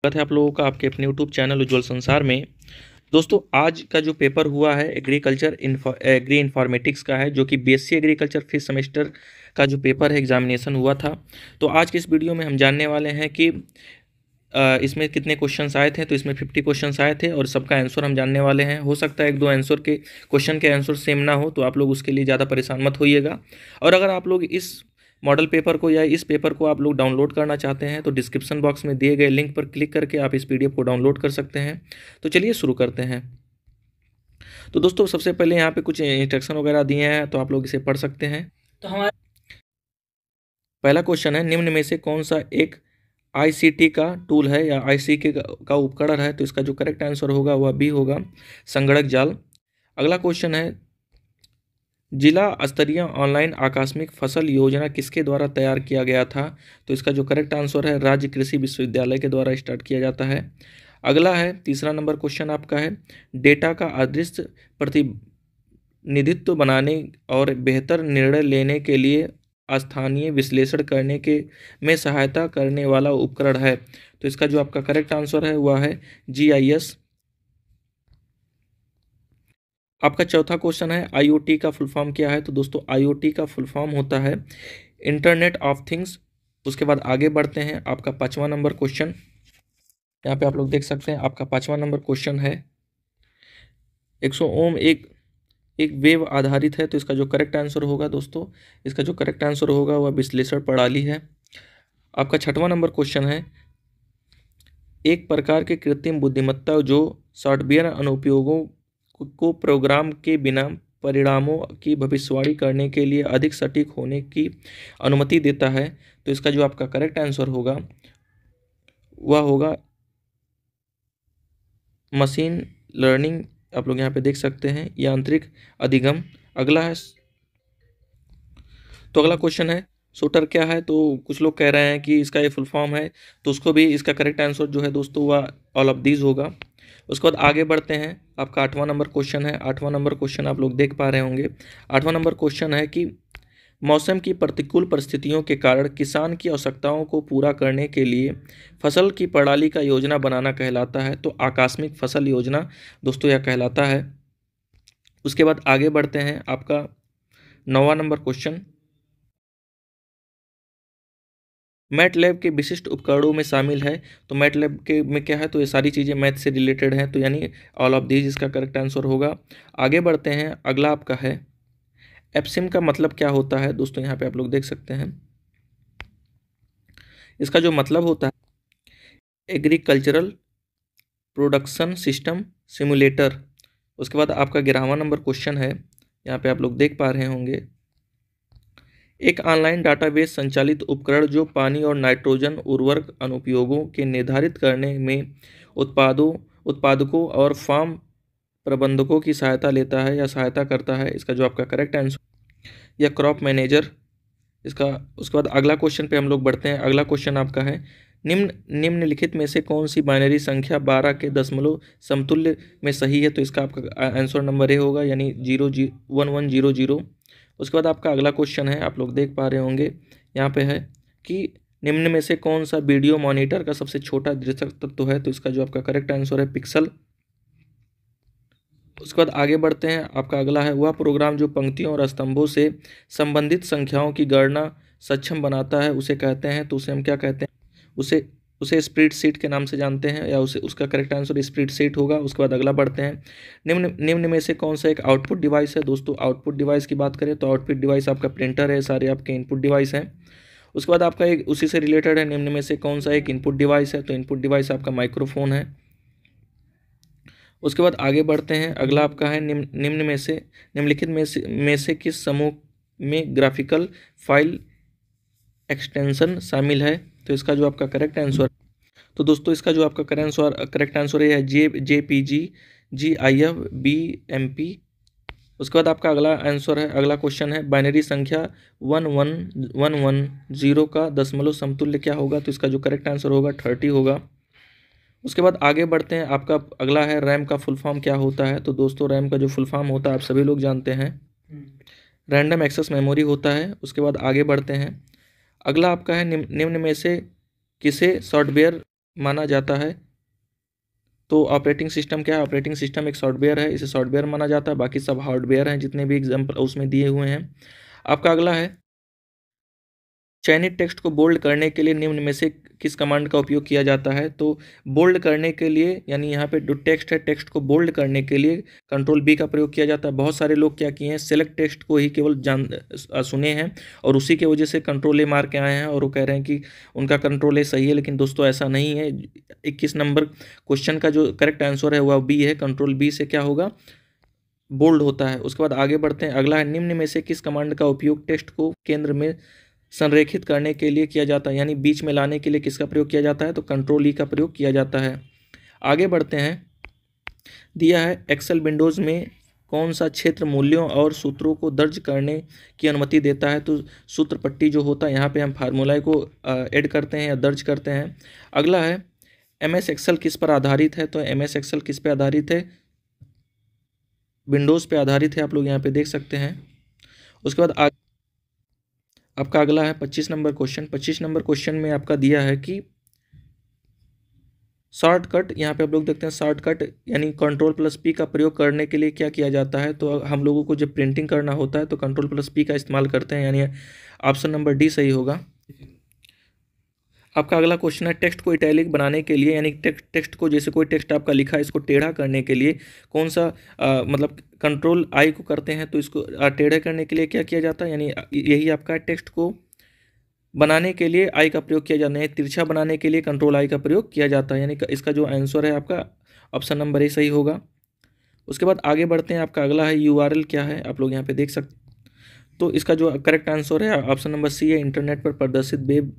स्वागत है आप लोगों का आपके अपने यूट्यूब चैनल उज्ज्वल संसार में। दोस्तों, आज का जो पेपर हुआ है एग्री इन्फॉर्मेटिक्स का है, जो कि बीएससी एग्रीकल्चर फिफ्थ सेमेस्टर का जो पेपर है एग्जामिनेशन हुआ था। तो आज के इस वीडियो में हम जानने वाले हैं कि इसमें कितने क्वेश्चंस आए थे। तो इसमें 50 क्वेश्चंस आए थे और सबका आंसर हम जानने वाले हैं। हो सकता है एक दो आंसर के क्वेश्चन के आंसर सेम ना हो, तो आप लोग उसके लिए ज़्यादा परेशान मत होइएगा। और अगर आप लोग इस मॉडल पेपर को या इस पेपर को आप लोग डाउनलोड करना चाहते हैं तो डिस्क्रिप्शन बॉक्स में दिए गए लिंक पर क्लिक करके आप इस पीडीएफ को डाउनलोड कर सकते हैं। तो चलिए शुरू करते हैं। तो दोस्तों, सबसे पहले यहाँ पे कुछ इंस्ट्रक्शन वगैरह दिए हैं, तो आप लोग इसे पढ़ सकते हैं। तो हमारा पहला क्वेश्चन है, निम्न में से कौन सा एक आईसीटी का टूल है या आईसीटी का उपकरण है। तो इसका जो करेक्ट आंसर होगा वह बी होगा, संगणक जाल। अगला क्वेश्चन है, जिला स्तरीय ऑनलाइन आकस्मिक फसल योजना किसके द्वारा तैयार किया गया था। तो इसका जो करेक्ट आंसर है, राज्य कृषि विश्वविद्यालय के द्वारा स्टार्ट किया जाता है। अगला है, तीसरा नंबर क्वेश्चन आपका है, डेटा का अदृश्य प्रतिनिधित्व बनाने और बेहतर निर्णय लेने के लिए स्थानीय विश्लेषण करने के में सहायता करने वाला उपकरण है। तो इसका जो आपका करेक्ट आंसर है वह है जीआईएस। आपका चौथा क्वेश्चन है, आईओटी का फुल फॉर्म क्या है। तो दोस्तों, आईओटी का फुल फॉर्म होता है इंटरनेट ऑफ थिंग्स। उसके बाद आगे बढ़ते हैं। आपका पांचवा नंबर क्वेश्चन यहाँ पे आप लोग देख सकते हैं। आपका पांचवा नंबर क्वेश्चन है, 100 ओम एक वेव आधारित है। तो इसका जो करेक्ट आंसर होगा दोस्तों, इसका जो करेक्ट आंसर होगा वह विश्लेषण प्रणाली है। आपका छठवां नंबर क्वेश्चन है, एक प्रकार की कृत्रिम बुद्धिमत्ता जो सॉफ्टवेयर अनुप्रयोगों को प्रोग्राम के बिना परिणामों की भविष्यवाणी करने के लिए अधिक सटीक होने की अनुमति देता है। तो इसका जो आपका करेक्ट आंसर होगा वह होगा मशीन लर्निंग। आप लोग यहाँ पे देख सकते हैं, यांत्रिक अधिगम। अगला है, तो अगला क्वेश्चन है, शूटर क्या है। तो कुछ लोग कह रहे हैं कि इसका ये फुल फॉर्म है, तो उसको भी इसका करेक्ट आंसर जो है दोस्तों वह ऑल ऑफ दीज होगा। उसके बाद आगे बढ़ते हैं। आपका आठवां नंबर क्वेश्चन है। आठवां नंबर क्वेश्चन आप लोग देख पा रहे होंगे। आठवां नंबर क्वेश्चन है कि मौसम की प्रतिकूल परिस्थितियों के कारण किसान की आवश्यकताओं को पूरा करने के लिए फसल की प्रणाली का योजना बनाना कहलाता है। तो आकस्मिक फसल योजना दोस्तों यह कहलाता है। उसके बाद आगे बढ़ते हैं। आपका नौवां नंबर क्वेश्चन, मैटलैब के विशिष्ट उपकरणों में शामिल है। तो मैटलैब के में क्या है, तो ये सारी चीज़ें मैथ से रिलेटेड हैं, तो यानी ऑल ऑफ दीज इसका करेक्ट आंसर होगा। आगे बढ़ते हैं। अगला आपका है, एप्सिम का मतलब क्या होता है। दोस्तों यहाँ पे आप लोग देख सकते हैं, इसका जो मतलब होता है एग्रीकल्चरल प्रोडक्शन सिस्टम सिमुलेटर। उसके बाद आपका 11वां नंबर क्वेश्चन है, यहाँ पे आप लोग देख पा रहे होंगे, एक ऑनलाइन डाटाबेस संचालित उपकरण जो पानी और नाइट्रोजन उर्वरक अनुप्रयोगों के निर्धारित करने में उत्पादकों और फार्म प्रबंधकों की सहायता लेता है या सहायता करता है। इसका जो आपका करेक्ट आंसर या क्रॉप मैनेजर इसका। उसके बाद अगला क्वेश्चन पे हम लोग बढ़ते हैं। अगला क्वेश्चन आपका है, निम्नलिखित में से कौन सी बाइनरी संख्या 12 के दशमलव समतुल्य में सही है। तो इसका आपका आंसर नंबर ए होगा, यानी 1100। उसके बाद आपका अगला क्वेश्चन है, आप लोग देख पा रहे होंगे यहाँ पे है कि निम्न में से कौन सा वीडियो मॉनिटर का सबसे छोटा दृश्यक तत्व है। तो इसका जो आपका करेक्ट आंसर है पिक्सल। उसके बाद आगे बढ़ते हैं। आपका अगला है, वह प्रोग्राम जो पंक्तियों और स्तंभों से संबंधित संख्याओं की गणना सक्षम बनाता है उसे कहते हैं। तो उसे हम क्या कहते हैं, उसे उसे स्प्रेडशीट के नाम से जानते हैं, या उसका करेक्ट आंसर स्प्रेडशीट होगा। उसके बाद अगला बढ़ते हैं, निम्न में से कौन सा एक आउटपुट डिवाइस है। दोस्तों, आउटपुट डिवाइस की बात करें तो आउटपुट डिवाइस आपका प्रिंटर है, सारे आपके इनपुट डिवाइस हैं। उसके बाद आपका एक उसी से रिलेटेड है, निम्न में से कौन सा एक इनपुट डिवाइस है। तो इनपुट डिवाइस आपका माइक्रोफोन है। उसके बाद आगे बढ़ते हैं। अगला आपका है, निम्नलिखित में से किस समूह में ग्राफिकल फाइल एक्सटेंशन शामिल है। तो इसका जो आपका करेक्ट आंसर, तो दोस्तों इसका जो आपका करेक्ट आंसर है JPG GIF BMP। उसके बाद आपका अगला आंसर है, अगला क्वेश्चन है, बाइनरी संख्या 11110 का दशमलव समतुल्य क्या होगा। तो इसका जो करेक्ट आंसर होगा 30 होगा। उसके बाद आगे बढ़ते हैं। आपका अगला है, रैम का फुल फॉर्म क्या होता है। तो दोस्तों, रैम का जो फुल फॉर्म होता है आप सभी लोग जानते हैं, रैंडम एक्सेस मेमोरी होता है। उसके बाद आगे बढ़ते हैं। अगला आपका है, निम्न में से किसे सॉफ्टवेयर माना जाता है? तो ऑपरेटिंग सिस्टम क्या है? ऑपरेटिंग सिस्टम एक सॉफ्टवेयर है, इसे सॉफ्टवेयर माना जाता है, बाकी सब हार्डवेयर हैं जितने भी एग्जाम्पल उसमें दिए हुए हैं। आपका अगला है, चयनित टेक्स्ट को बोल्ड करने के लिए निम्न में से किस कमांड का उपयोग किया जाता है? तो बोल्ड करने के लिए, यानी यहाँ पे जो टेक्स्ट है, टेक्स्ट को बोल्ड करने के लिए कंट्रोल बी का प्रयोग किया जाता है। बहुत सारे लोग क्या किए हैं, सेलेक्ट टेक्स्ट को ही केवल सुने हैं और उसी के वजह से कंट्रोल ए मार के आए हैं और वो कह रहे हैं कि उनका कंट्रोल ए सही है, लेकिन दोस्तों ऐसा नहीं है। 21 नंबर क्वेश्चन का जो करेक्ट आंसर है वह बी है, कंट्रोल बी से क्या होगा, बोल्ड होता है। उसके बाद आगे बढ़ते हैं, अगला है, निम्न में से किस कमांड का उपयोग टेक्स्ट को केंद्र में संरेखित करने के लिए किया जाता है, यानी बीच में लाने के लिए किसका प्रयोग किया जाता है? तो कंट्रोल ई का प्रयोग किया जाता है। आगे बढ़ते हैं, दिया है एक्सेल विंडोज़ में कौन सा क्षेत्र मूल्यों और सूत्रों को दर्ज करने की अनुमति देता है? तो सूत्र पट्टी जो होता है, यहाँ पे हम फार्मूला को ऐड करते हैं या दर्ज करते हैं। अगला है, एम एस एक्सेल किस पर आधारित है? तो एम एस एक्सेल किस पे आधारित है? विंडोज़ पे आधारित है, आप लोग यहाँ पे देख सकते हैं। उसके बाद आपका अगला है 25 नंबर क्वेश्चन। 25 नंबर क्वेश्चन में आपका दिया है कि शॉर्टकट, यहाँ पे आप लोग देखते हैं शॉर्टकट यानी कंट्रोल प्लस पी का प्रयोग करने के लिए क्या किया जाता है? तो हम लोगों को जब प्रिंटिंग करना होता है तो कंट्रोल प्लस पी का इस्तेमाल करते हैं, यानी ऑप्शन नंबर डी सही होगा। आपका अगला क्वेश्चन है, टेक्स्ट को इटैलिक बनाने के लिए, यानी टेक्स्ट को, जैसे कोई टेक्स्ट आपका लिखा है, इसको टेढ़ा करने के लिए कौन सा मतलब कंट्रोल आई को करते हैं, तो इसको टेढ़ा करने के लिए क्या किया जाता है? यानी यही आपका टेक्स्ट को बनाने के लिए आई का प्रयोग किया जाता है, तिरछा बनाने के लिए कंट्रोल आई का प्रयोग किया जाता है, यानी इसका जो आंसर है आपका ऑप्शन नंबर ए सही होगा। उसके बाद आगे बढ़ते हैं, आपका अगला है यूआरएल क्या है, आप लोग यहाँ पे देख सकते। तो इसका जो करेक्ट आंसर है ऑप्शन नंबर सी है, इंटरनेट पर प्रदर्शित वेब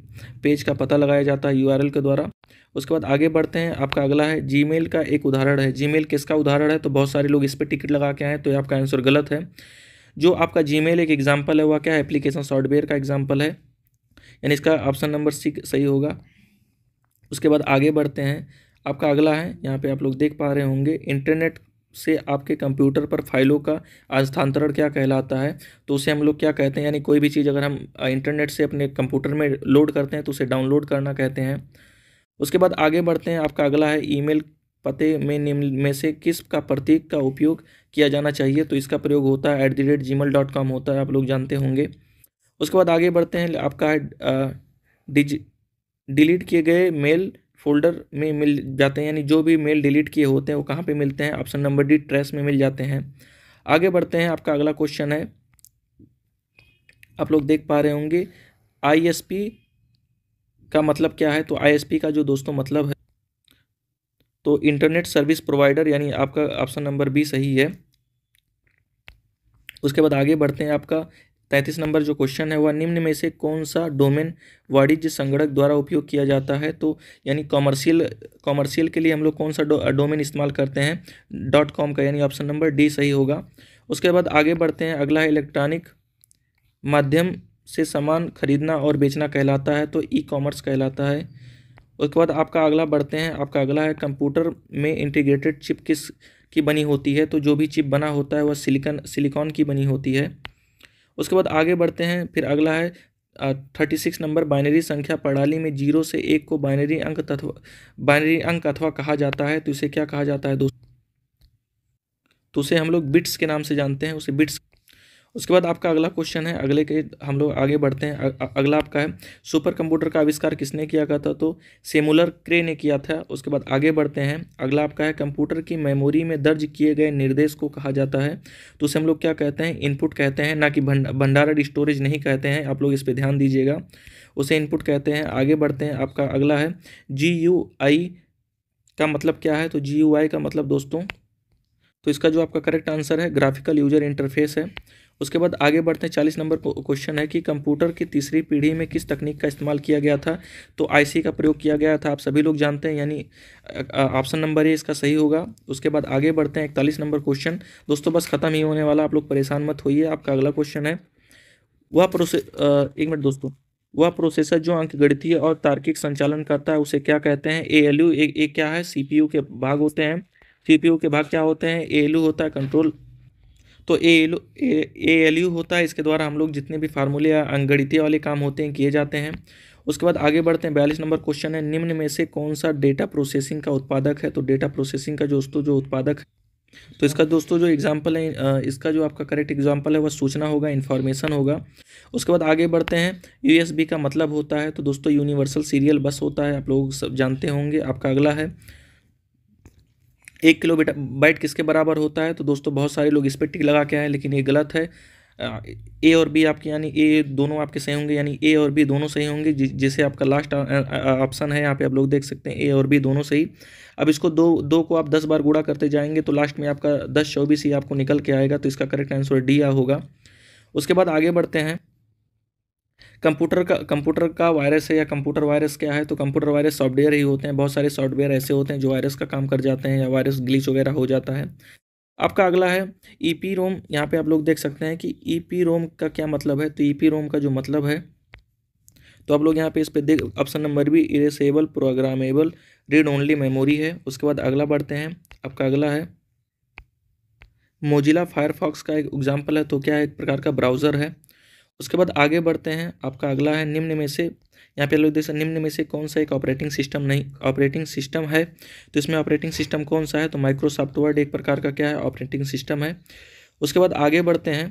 पेज का पता लगाया जाता है यूआरएल के द्वारा। उसके बाद आगे बढ़ते हैं, आपका अगला है, जीमेल का एक उदाहरण है। जीमेल किसका उदाहरण है? तो बहुत सारे लोग इस पर टिकट लगा के आए, तो ये आपका आंसर गलत है। जो आपका जीमेल एक एग्जाम्पल है वह क्या है? एप्लीकेशन सॉफ्टवेयर का एग्जाम्पल है, यानी इसका ऑप्शन नंबर सी सही होगा। उसके बाद आगे बढ़ते हैं, आपका अगला है, यहाँ पे आप लोग देख पा रहे होंगे, इंटरनेट से आपके कंप्यूटर पर फाइलों का हस्तांतरण क्या कहलाता है? तो उसे हम लोग क्या कहते हैं, यानी कोई भी चीज़ अगर हम इंटरनेट से अपने कंप्यूटर में लोड करते हैं तो उसे डाउनलोड करना कहते हैं। उसके बाद आगे बढ़ते हैं, आपका अगला है, ईमेल पते में निम्न में से किस का प्रतीक का उपयोग किया जाना चाहिए? तो इसका प्रयोग होता है @gmail.com होता है, आप लोग जानते होंगे। उसके बाद आगे बढ़ते हैं, आपका है डिलीट किए गए मेल फोल्डर में मिल जाते हैं, यानी जो भी मेल डिलीट किए होते हैं वो कहाँ पे मिलते हैं? ऑप्शन नंबर डी, ट्रैश में मिल जाते हैं। आगे बढ़ते हैं, आपका अगला क्वेश्चन है, आप लोग देख पा रहे होंगे, आईएसपी का मतलब क्या है? तो आईएसपी का जो दोस्तों मतलब है, तो इंटरनेट सर्विस प्रोवाइडर, यानी आपका ऑप्शन नंबर बी सही है। उसके बाद आगे बढ़ते हैं, आपका 33 नंबर जो क्वेश्चन है वह, निम्न में से कौन सा डोमेन वाणिज्य संगणक द्वारा उपयोग किया जाता है? तो यानी कॉमर्शियल के लिए हम लोग कौन सा डोमेन इस्तेमाल करते हैं? .com का, यानी ऑप्शन नंबर डी सही होगा। उसके बाद आगे बढ़ते हैं, अगला है, इलेक्ट्रॉनिक माध्यम से सामान खरीदना और बेचना कहलाता है, तो ई कॉमर्स कहलाता है। उसके बाद आपका अगला बढ़ते हैं, आपका अगला है, कंप्यूटर में इंटीग्रेटेड चिप किस की बनी होती है? तो जो भी चिप बना होता है वह सिलिकॉन की बनी होती है। उसके बाद आगे बढ़ते हैं, फिर अगला है 36 नंबर, बाइनरी संख्या प्रणाली में 0 से 1 को बाइनरी अंक अथवा कहा जाता है, तो इसे क्या कहा जाता है दोस्तों? तो उसे हम लोग बिट्स के नाम से जानते हैं, उसे बिट्स। उसके बाद आपका अगला क्वेश्चन है, अगले के हम लोग आगे बढ़ते हैं, अगला आपका है, सुपर कंप्यूटर का आविष्कार किसने किया था? तो सेमुलर क्रे ने किया था। उसके बाद आगे बढ़ते हैं, अगला आपका है, कंप्यूटर की मेमोरी में दर्ज किए गए निर्देश को कहा जाता है, तो उसे हम लोग क्या कहते हैं? इनपुट कहते हैं, ना कि भंडारण स्टोरेज नहीं कहते हैं, आप लोग इस पर ध्यान दीजिएगा, उसे इनपुट कहते हैं। आगे बढ़ते हैं, आपका अगला है, GUI का मतलब क्या है? तो GUI का मतलब दोस्तों, तो इसका जो आपका करेक्ट आंसर है, ग्राफिकल यूजर इंटरफेस है। उसके बाद आगे बढ़ते हैं, 40 नंबर क्वेश्चन है कि कंप्यूटर की तीसरी पीढ़ी में किस तकनीक का इस्तेमाल किया गया था? तो आईसी का प्रयोग किया गया था, आप सभी लोग जानते हैं, यानी ऑप्शन नंबर ए इसका सही होगा। उसके बाद आगे बढ़ते हैं, 41 नंबर क्वेश्चन, दोस्तों बस खत्म ही होने वाला, आप लोग परेशान मत होइए। आपका अगला क्वेश्चन है, एक मिनट दोस्तों, वह प्रोसेसर जो अंकगणितीय और तार्किक संचालन करता है उसे क्या कहते हैं? ALU एक क्या है? CPU के भाग होते हैं, CPU के भाग क्या होते हैं? ALU होता है कंट्रोल, तो ALU होता है, इसके द्वारा हम लोग जितने भी फार्मूले या अंकगणितीय वाले काम होते हैं किए जाते हैं। उसके बाद आगे बढ़ते हैं, 42 नंबर क्वेश्चन है, निम्न में से कौन सा डेटा प्रोसेसिंग का उत्पादक है। तो डेटा प्रोसेसिंग का दोस्तों जो उत्पादक है, तो इसका दोस्तों जो एग्जाम्पल है, इसका जो आपका करेक्ट एग्जाम्पल है वह सूचना होगा, इन्फॉर्मेशन होगा। उसके बाद आगे बढ़ते हैं, यूएसबी का मतलब होता है तो दोस्तों यूनिवर्सल सीरियल बस होता है, आप लोग सब जानते होंगे। आपका अगला है, 1 किलो बाइट किसके बराबर होता है। तो दोस्तों बहुत सारे लोग इस पर टिक लगा के आए, लेकिन ये गलत है। ए और बी आपके यानी ए दोनों आपके सही होंगे, यानी ए और बी दोनों सही होंगे, जिसे आपका लास्ट ऑप्शन है यहाँ पे आप लोग देख सकते हैं, ए और बी दोनों सही। अब इसको दो दो को आप 10 बार गुणा करते जाएंगे तो लास्ट में आपका 10 24 ही आपको निकल के आएगा, तो इसका करेक्ट आंसर डी होगा। उसके बाद आगे बढ़ते हैं, कंप्यूटर का वायरस है या कंप्यूटर वायरस क्या है। तो कंप्यूटर वायरस सॉफ्टवेयर ही होते हैं, बहुत सारे सॉफ्टवेयर ऐसे होते हैं जो वायरस का काम कर जाते हैं या वायरस ग्लिच वगैरह हो जाता है। आपका अगला है ईपी रोम, यहाँ पे आप लोग देख सकते हैं कि ईपी रोम का क्या मतलब है। तो ईपी रोम का जो मतलब है, तो आप लोग यहाँ पे इस पे देख, option number B erasable programmable read only memory है। उसके बाद अगला बढ़ते हैं, आपका अगला है मोजिला फायरफॉक्स का एक एग्जाम्पल है, तो क्या है, एक प्रकार का ब्राउज़र है। उसके बाद आगे बढ़ते हैं, आपका अगला है निम्न में से, यहाँ पे लोग देख सकते निम्न में से कौन सा एक ऑपरेटिंग सिस्टम नहीं ऑपरेटिंग सिस्टम है। तो इसमें ऑपरेटिंग सिस्टम कौन सा है। तो माइक्रोसॉफ्ट वर्ड एक प्रकार का क्या है, ऑपरेटिंग सिस्टम है। उसके बाद आगे बढ़ते हैं,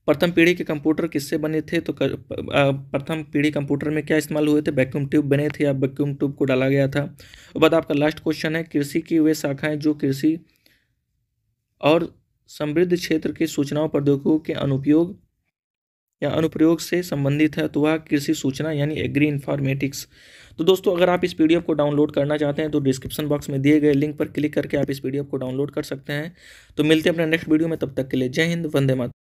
प्रथम पीढ़ी के कंप्यूटर किससे बने थे। तो प्रथम पीढ़ी कंप्यूटर में क्या इस्तेमाल हुए थे, वैक्यूम ट्यूब बने थे या वैक्यूम ट्यूब को डाला गया था। उसके बाद आपका लास्ट क्वेश्चन है, कृषि की वे शाखाएं जो कृषि और समृद्ध क्षेत्र की सूचनाओं प्रौद्योगिकियों के अनुपयोग या अनुप्रयोग से संबंधित है, तो वह कृषि सूचना यानी एग्री इन्फॉर्मेटिक्स। तो दोस्तों अगर आप इस पीडीएफ को डाउनलोड करना चाहते हैं तो डिस्क्रिप्शन बॉक्स में दिए गए लिंक पर क्लिक करके आप इस पीडीएफ को डाउनलोड कर सकते हैं। तो मिलते हैं अपने नेक्स्ट वीडियो में, तब तक के लिए जय हिंद, वंदे मातरम।